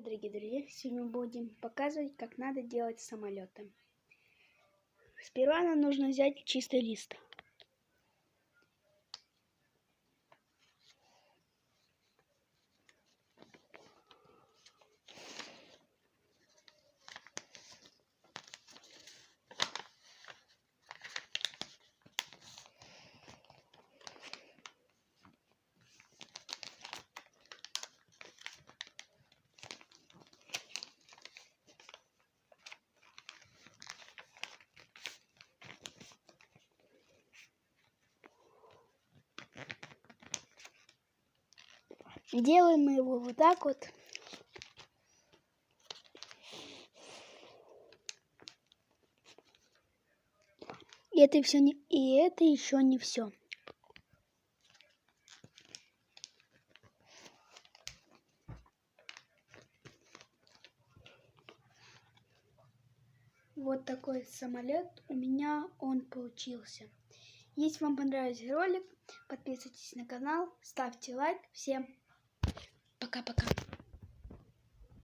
Привет, дорогие друзья! Сегодня будем показывать, как надо делать самолеты. Сперва нам нужно взять чистый лист. Делаем мы его вот так вот. И это еще не все. Вот такой самолет у меня он получился. Если вам понравился ролик, подписывайтесь на канал, ставьте лайк. Всем пока-пока.